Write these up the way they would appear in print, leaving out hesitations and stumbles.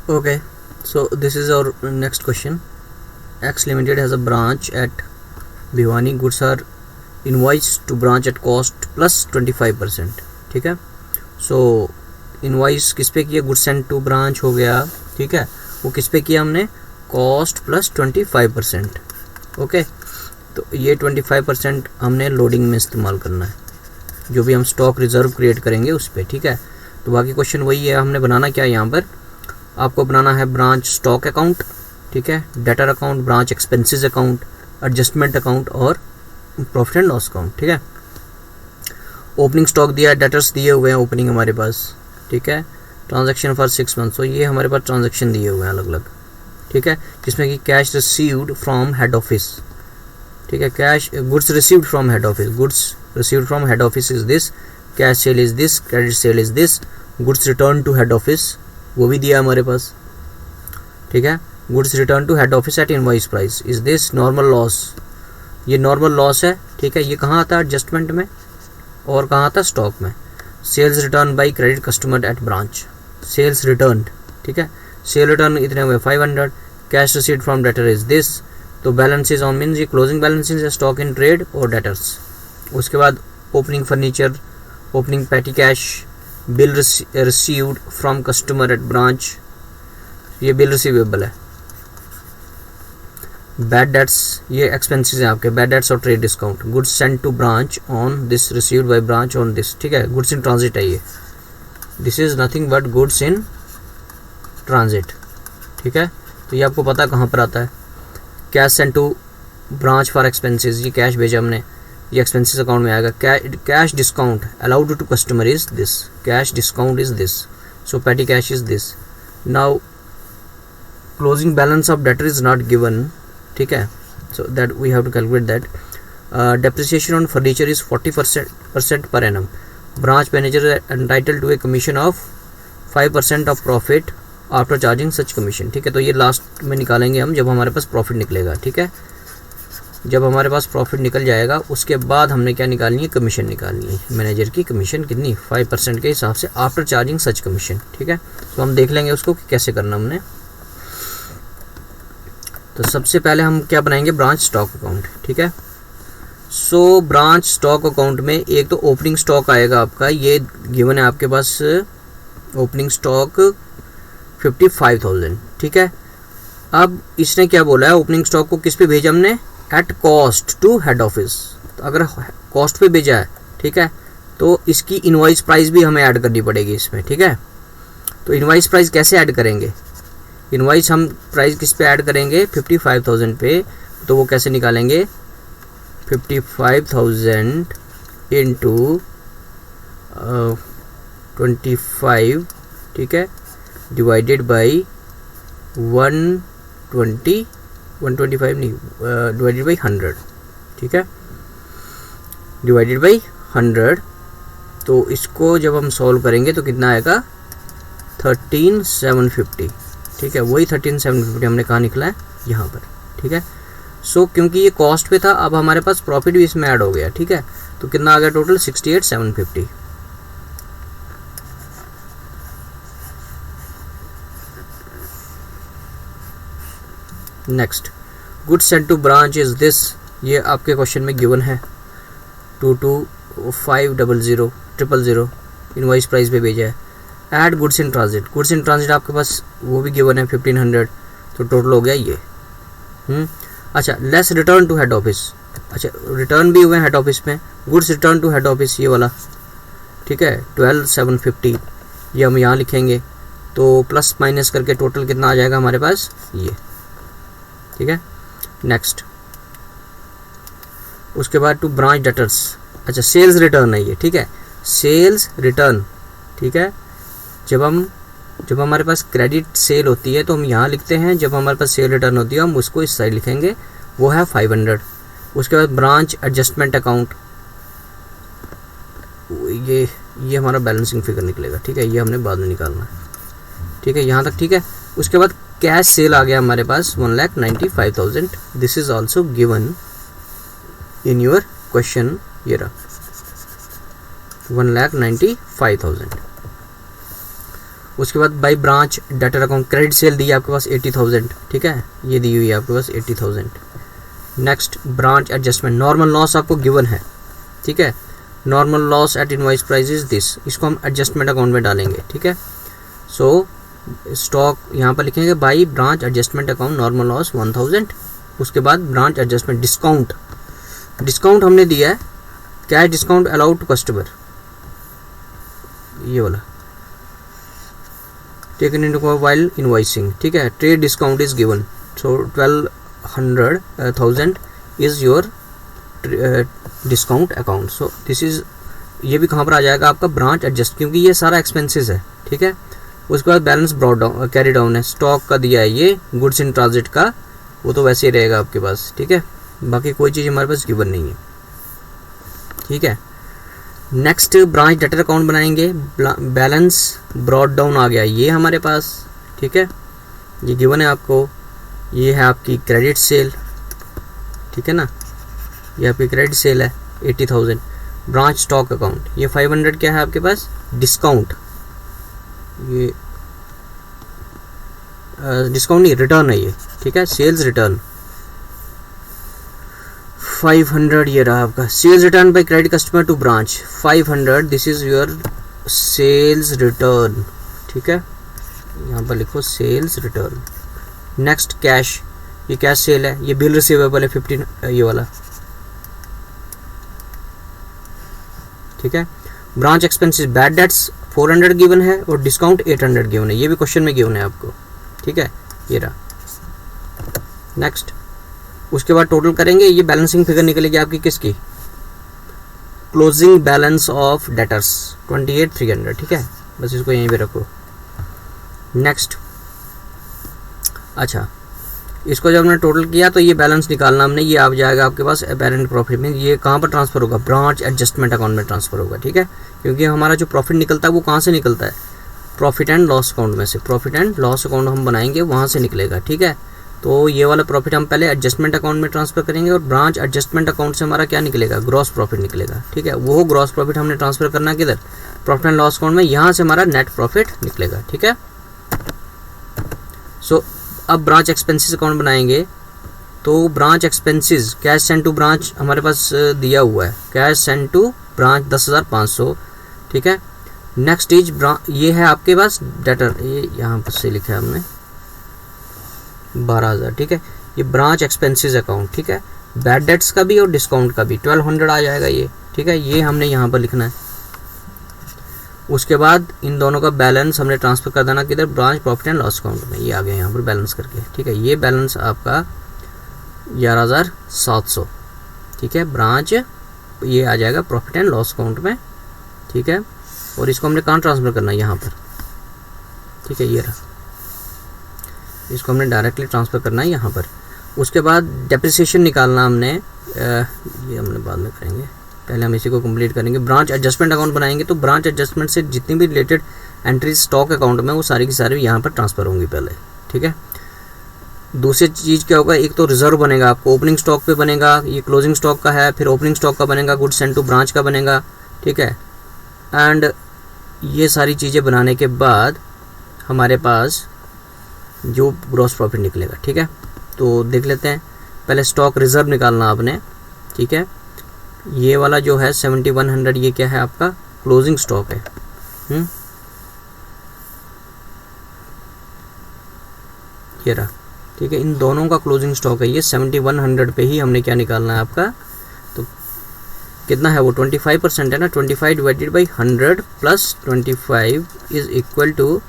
Okay, so this is our next question. X Limited has a branch at Bhiwani. Goods are invoiced to branch at cost plus 25%. ठीक है. So invoice किस पे किया? Goods send to branch हो गया. ठीक है, वो किस पे किया हमने? Cost plus 25%. ओके, तो ये 25% हमने लोडिंग में इस्तेमाल करना है, जो भी हम स्टॉक रिजर्व क्रिएट करेंगे उस पर. ठीक है, तो बाकी क्वेश्चन वही है. हमने बनाना क्या है यहाँ पर? आपको बनाना है ब्रांच स्टॉक अकाउंट, ठीक है, debtor account, branch expenses account, adjustment account और प्रॉफिट एंड लॉस अकाउंट. ठीक है, ओपनिंग स्टॉक दिया है, डेटर्स दिए हुए हैं ओपनिंग हमारे पास. ठीक है, ट्रांजैक्शन फॉर 6 मंथ. तो ये हमारे पास ट्रांजैक्शन दिए हुए हैं अलग अलग. ठीक है, जिसमें कि cash received from head office. ठीक है, cash goods received from head office. Goods received from head office is this, cash sale is this, credit sale is this, goods return to head office वो भी दिया हमारे पास. ठीक है, goods return to head office at invoice price is this normal loss. ये normal loss है. ठीक है, ये कहाँ आता है? एडजस्टमेंट में. और कहाँ आता है? स्टॉक में. Sales return by credit customer at branch. Sales return. ठीक है, सेल रिटर्न इतने हुए 500. Cash received from debtor is this. तो बैलेंसेज ऑन मीन्स ये क्लोजिंग बैलेंसेज है, स्टॉक इन ट्रेड और डेटर्स. उसके बाद opening furniture, opening petty cash, bill received from customer at branch, ये बिल रिसीवेबल है. बैड डेट्स ये एक्सपेंसेस हैं आपके, बैड डेट्स और trade discount. Goods send to branch on this, received by branch on this. ठीक है, goods in transit है ये. This is nothing but goods in transit. ठीक है, तो ये आपको पता कहाँ पर आता है. Cash send to branch for expenses, ये कैश भेजा हमने, ये एक्सपेंसेस अकाउंट में आएगा. Cash discount allowed to customer is this, cash discount is this. So petty cash is this. Now closing balance of debtor is not given. ठीक है, so that we have to calculate that. Depreciation on furniture is 40% per annum. Branch manager entitle to a commission of 5% of profit after charging such commission. ठीक है, तो ये last में निकालेंगे हम जब हमारे पास प्रॉफिट निकलेगा. ठीक है, जब हमारे पास प्रॉफिट निकल जाएगा उसके बाद हमने क्या निकालनी है? कमीशन निकालनी है. मैनेजर की कमीशन कितनी? 5% के हिसाब से आफ्टर चार्जिंग सच कमीशन. ठीक है, तो हम देख लेंगे उसको कि कैसे करना हमने. तो सबसे पहले हम क्या बनाएंगे? Branch stock account. ठीक है, सो ब्रांच स्टॉक अकाउंट में एक तो ओपनिंग स्टॉक आएगा आपका, ये गिवन है आपके पास. Opening stock 55,000. ठीक है, अब इसने क्या बोला है? ओपनिंग स्टॉक को किस पे भेजा हमने? At cost to head office. तो अगर कॉस्ट पे भेजा है, ठीक है, तो इसकी इनवॉइस प्राइस भी हमें ऐड करनी पड़ेगी इसमें. ठीक है, तो इनवॉइस प्राइस कैसे ऐड करेंगे? इनवॉइस हम प्राइस किस पे ऐड करेंगे? 55,000 पे. तो वो कैसे निकालेंगे? 55,000 इंटू 25. ठीक है, डिवाइडेड बाई 125 नहीं, डिवाइडेड बाई 100. ठीक है, डिवाइडेड बाई 100. तो इसको जब हम सॉल्व करेंगे तो कितना आएगा? 13,750. ठीक है, वही 13,750 हमने कहाँ निकला है? यहाँ पर. ठीक है, सो क्योंकि ये कॉस्ट पे था, अब हमारे पास प्रॉफिट भी इसमें ऐड हो गया. ठीक है, तो कितना आ गया total? 68,750. Next, goods send to branch is this. ये आपके क्वेश्चन में गिवन है. 22,500,000 इनवॉइस प्राइस पे भेजा है. Add goods in transit. Goods in transit आपके पास वो भी गिवन है 1,500. तो टोटल हो गया ये. अच्छा, less return to head office. अच्छा, रिटर्न भी हुए हेड ऑफिस में. Goods return to head office ये वाला. ठीक है, 12,750 ये हम यहाँ लिखेंगे. तो प्लस माइनस करके टोटल कितना आ जाएगा हमारे पास? ये. ठीक है, नेक्स्ट, उसके बाद टू ब्रांच डेटर्स. अच्छा, सेल्स रिटर्न है ये. ठीक है, सेल्स रिटर्न. ठीक है, जब हमारे पास क्रेडिट सेल होती है तो हम यहाँ लिखते हैं, जब हमारे पास सेल रिटर्न होती है हम उसको इस साइड लिखेंगे, वो है 500. उसके बाद ब्रांच एडजस्टमेंट अकाउंट, ये हमारा बैलेंसिंग फिगर निकलेगा. ठीक है, ये हमने बाद में निकालना है. ठीक है, यहाँ तक ठीक है. उसके बाद कैश सेल आ गया हमारे पास 1,95,000. This is also given in your question. ये रहा 1,95,000. उसके बाद by branch debtor account credit sale दी है आपके पास 80,000, ठीक है, ये दी हुई है आपके पास 80,000। Next branch adjustment, normal loss आपको गिवन है, ठीक है, normal loss at invoice price is this, इसको हम एडजस्टमेंट अकाउंट में डालेंगे, ठीक है। सो स्टॉक यहाँ पर लिखेंगे by branch adjustment account normal loss 1000। उसके बाद ब्रांच एडजस्टमेंट डिस्काउंट, डिस्काउंट हमने दिया है, क्या है डिस्काउंट अलाउड टू कस्टमर, ये वाला टेकन इनटू व्हाइल इनवॉइसिंग, ठीक है। Trade discount is given, so 12,000 is your discount account. So this is, ये भी कहाँ पर आ जाएगा आपका ब्रांच एडजस्ट, क्योंकि ये सारा एक्सपेंसेस है, ठीक है। उसके बाद balance brought down carry down है, स्टॉक का दिया है ये, गुड्स इन ट्रांजिट का वो तो वैसे ही रहेगा आपके पास, ठीक है, बाकी कोई चीज़ हमारे पास गिवन नहीं है, ठीक है। नेक्स्ट ब्रांच डेटर अकाउंट बनाएंगे, बैलेंस ब्रॉड डाउन आ गया ये हमारे पास, ठीक है, ये गिवन है आपको। ये है आपकी क्रेडिट सेल, ठीक है ना, ये आपकी क्रेडिट सेल है 80,000। ब्रांच स्टॉक अकाउंट ये 500 क्या है आपके पास डिस्काउंट, ये डिस्काउंट नहीं रिटर्न है ये, ठीक है, सेल्स रिटर्न 500 ये रहा आपका। Sales return by credit customer to branch 500, this is your sales return, ठीक है, यहाँ पर लिखो सेल्स रिटर्न। नेक्स्ट कैश, ये कैश सेल है, ये बिल रिसीवेबल है 15 ये वाला, ठीक है। Branch expenses bad debts 400 given है और डिस्काउंट 800 गिवन है, ये भी क्वेश्चन में गिवन है आपको, ठीक है, ये रहा। नेक्स्ट उसके बाद टोटल करेंगे, ये बैलेंसिंग फिगर निकलेगी आपकी किसकी, क्लोजिंग बैलेंस ऑफ डेटर्स 28,300, ठीक है, बस इसको यहीं पे रखो। नेक्स्ट अच्छा, इसको जब हमने टोटल किया तो ये बैलेंस निकालना हमने, ये आ जाएगा आपके पास अपेरेंट प्रॉफिट में, ये कहाँ पर ट्रांसफर होगा, ब्रांच एडजस्टमेंट अकाउंट में ट्रांसफर होगा, ठीक है, क्योंकि हमारा जो प्रॉफिट निकलता है वो कहाँ से निकलता है, प्रॉफिट एंड लॉस अकाउंट में से, प्रॉफिट एंड लॉस अकाउंट हम बनाएंगे वहाँ से निकलेगा, ठीक है। तो ये वाला प्रॉफिट हम पहले एडजस्टमेंट अकाउंट में ट्रांसफर करेंगे और ब्रांच एडजस्टमेंट अकाउंट से हमारा क्या निकलेगा, ग्रॉस प्रॉफिट निकलेगा, ठीक है, वो ग्रॉस प्रॉफिट हमने ट्रांसफर करना किधर, प्रॉफिट एंड लॉस अकाउंट में, यहाँ से हमारा नेट प्रॉफिट निकलेगा, ठीक है। सो अब ब्रांच एक्सपेंसेस अकाउंट बनाएंगे, तो branch expenses cash send to branch हमारे पास दिया हुआ है, कैश सेंड टू ब्रांच 10,500, ठीक है। नेक्स्ट इज ये है आपके पास डेटर, ये यहाँ पर से लिखा है हमने 12,000, ठीक है, ये ब्रांच एक्सपेंसेस अकाउंट, ठीक है, बैड डेट्स का भी और डिस्काउंट का भी 1200 आ जाएगा ये, ठीक है, ये हमने यहाँ पर लिखना है। उसके बाद इन दोनों का बैलेंस हमने ट्रांसफर कर देना किधर, branch profit and loss account में, ये आ गया यहाँ पर बैलेंस करके, ठीक है, ये बैलेंस आपका 11,700, ठीक है, ब्रांच ये आ जाएगा प्रॉफिट एंड लॉस अकाउंट में, ठीक है, और इसको हमने कहाँ ट्रांसफ़र करना है, यहाँ पर, ठीक है, ये रहा, इसको हमने डायरेक्टली ट्रांसफ़र करना है यहाँ पर। उसके बाद डेप्रिसिएशन निकालना हमने, ये हमने बाद में करेंगे, पहले हम इसी को कंप्लीट करेंगे। ब्रांच एडजस्टमेंट अकाउंट बनाएंगे, तो ब्रांच एडजस्टमेंट से जितनी भी रिलेटेड एंट्रीज स्टॉक अकाउंट में वो सारी की सारी यहाँ पर ट्रांसफ़र होंगी पहले, ठीक है। दूसरी चीज़ क्या होगा, एक तो रिजर्व बनेगा आपको, ओपनिंग स्टॉक पे बनेगा, ये क्लोजिंग स्टॉक का है, फिर ओपनिंग स्टॉक का बनेगा, गुड्स सेंड टू ब्रांच का बनेगा, ठीक है। एंड ये सारी चीज़ें बनाने के बाद हमारे पास जो ग्रॉस प्रॉफिट निकलेगा, ठीक है। तो देख लेते हैं, पहले स्टॉक रिजर्व निकालना आपने, ठीक है, ये वाला जो है 7100, ये क्या है आपका क्लोजिंग स्टॉक है, ये रहा, ठीक है, इन दोनों का क्लोजिंग स्टॉक है, ये 7100 पे ही हमने क्या निकालना है आपका, तो कितना है वो 25% है ना, 25 divided by 100 plus 25 is equal to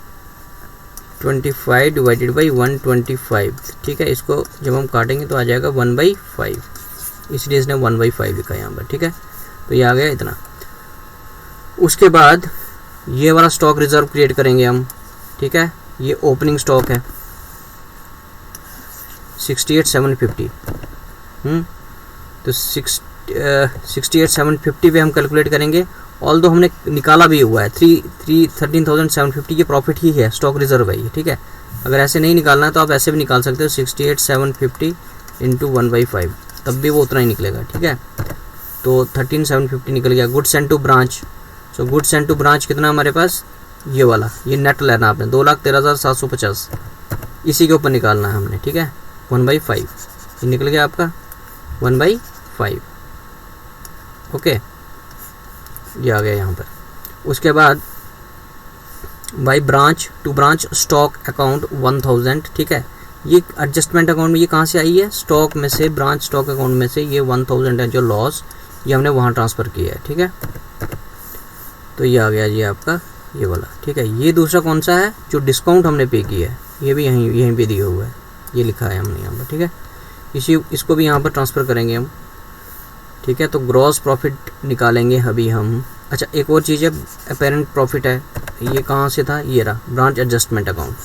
25 divided by 125, ठीक है, इसको जब हम काटेंगे तो आ जाएगा 1/5, इसलिए इसने 1/5 लिखा है यहाँ पर, ठीक है, तो ये आ गया इतना। उसके बाद ये वाला स्टॉक रिजर्व क्रिएट करेंगे हम, ठीक है, ये ओपनिंग स्टॉक है 68,750, तो 68,750 पे हम कैलकुलेट करेंगे, ऑल दो हमने निकाला भी हुआ है 13,750, ये प्रॉफिट ही है, स्टॉक रिजर्व है ये, ठीक है। अगर ऐसे नहीं निकालना है तो आप ऐसे भी निकाल सकते हो, 68,750 इंटू 1/5, तब भी वो उतना ही निकलेगा, ठीक है। तो 13,750 निकल गया। Goods send to branch, so goods send to branch कितना हमारे पास ये वाला, ये नेट लेना आपने 2,13,750, इसी के ऊपर निकालना है हमने, ठीक है। 1/5 ये निकल गया आपका 1/5, ओके, ये आ गया यहाँ पर। उसके बाद by branch to branch stock account 1000, ठीक है। ये एडजस्टमेंट अकाउंट में ये कहाँ से आई है, स्टॉक में से, ब्रांच स्टॉक अकाउंट में से ये 1000 है जो लॉस, ये हमने वहाँ ट्रांसफ़र किया है, ठीक है। तो ये आ गया ये आपका ये वाला, ठीक है। ये दूसरा कौन सा है, जो डिस्काउंट हमने पे किया है, ये भी यहीं पे दिया हुआ है, ये लिखा है हमने यहाँ पर, ठीक है। इसको भी यहाँ पर ट्रांसफ़र करेंगे हम, ठीक है। तो ग्रॉस प्रॉफिट निकालेंगे अभी हम। अच्छा, एक और चीज़ है, अपेरेंट प्रॉफिट है, ये कहाँ से था, ये रहा ब्रांच एडजस्टमेंट अकाउंट।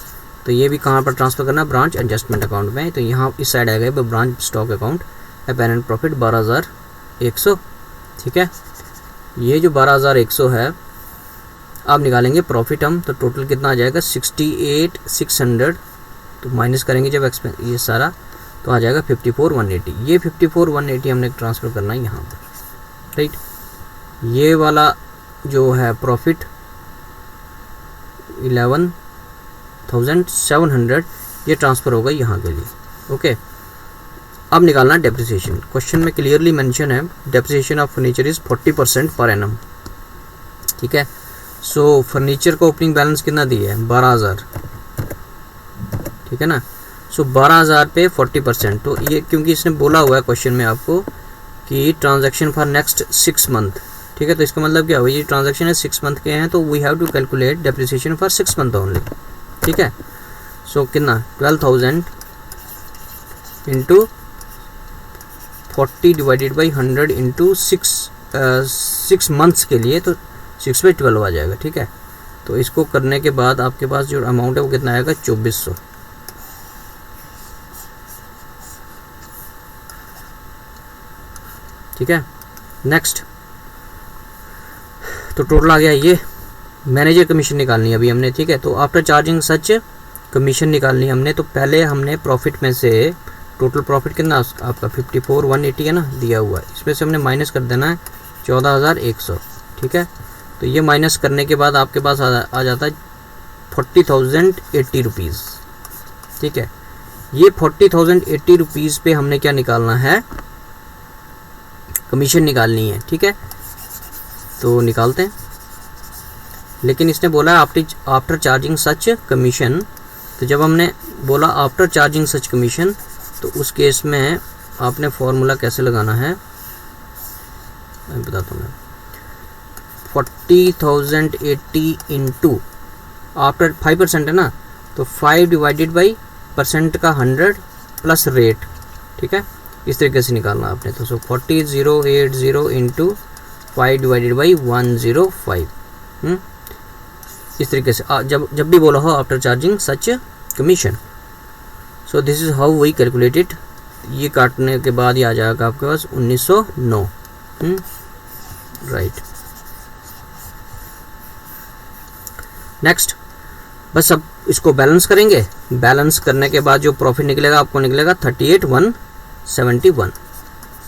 तो ये भी कहाँ पर ट्रांसफ़र करना, ब्रांच एडजस्टमेंट अकाउंट में। तो यहाँ इस साइड आ गए branch stock account, apparent profit 12,100, ठीक है। ये जो 12,100 है, अब निकालेंगे प्रॉफिट हम, तो टोटल कितना आ जाएगा 68,600। तो माइनस करेंगे जब एक्सपेंस ये सारा, तो आ जाएगा 54,180। ये 54,180 हमने ट्रांसफ़र करना है यहाँ पर, राइट। ये वाला जो है प्रॉफिट 11,700, ये ट्रांसफ़र होगा यहाँ के लिए, ओके। अब निकालना डेप्रिसिएशन। क्वेश्चन में क्लियरली मेंशन है depreciation of furniture is 40% per annum, ठीक है। सो फर्नीचर का ओपनिंग बैलेंस कितना दिया है, 12,000, ठीक है ना। सो 12,000 पे 40%, तो ये क्योंकि इसने बोला हुआ है क्वेश्चन में आपको कि ट्रांजैक्शन फॉर नेक्स्ट 6 मंथ, ठीक है। तो इसका मतलब क्या हुआ, ये ट्रांजैक्शन है 6 मंथ के हैं, तो we have to calculate depreciation for 6 month only, ठीक है। सो कितना 12,000 into 40 divided by 100 into 6 months के लिए, तो 6/12 आ जाएगा, ठीक है। तो इसको करने के बाद आपके पास जो अमाउंट है वो कितना आएगा 2400, ठीक है। नेक्स्ट, तो टोटल आ गया ये। मैनेजर कमीशन निकालनी है अभी हमने, ठीक है। तो आफ्टर चार्जिंग सच कमीशन निकालनी है हमने। तो पहले हमने प्रॉफिट में से टोटल प्रॉफिट कितना आपका 54,180 है ना दिया हुआ है, इसमें से हमने माइनस कर देना है 14,100, ठीक है। तो ये माइनस करने के बाद आपके पास आ जाता है 40,080 रुपीज़, ठीक है। ये 40,080 रुपीज़ पे हमने क्या निकालना है, कमीशन निकालनी है, ठीक है। तो निकालते हैं, लेकिन इसने बोला आफ्टर चार्जिंग सच कमीशन। तो जब हमने बोला आफ्टर चार्जिंग सच कमीशन, तो उस केस में आपने फॉर्मूला कैसे लगाना है मैं बताता हूँ। मैं 40,080 इंटू आफ्टर 5% है ना, तो 5 डिवाइडेड बाई परसेंट का 100 प्लस रेट, ठीक है। इस तरीके से निकालना आपने। तो 40,080 इंटू 5 डिवाइडेड बाई 105, इस तरीके से जब भी बोला हो after charging such commission. So this is how we calculated. ये काटने के बाद ही आ जाएगा आपके पास 1909, राइट। नेक्स्ट, बस अब इसको बैलेंस करेंगे। बैलेंस करने के बाद जो प्रॉफिट निकलेगा आपको निकलेगा 38,171,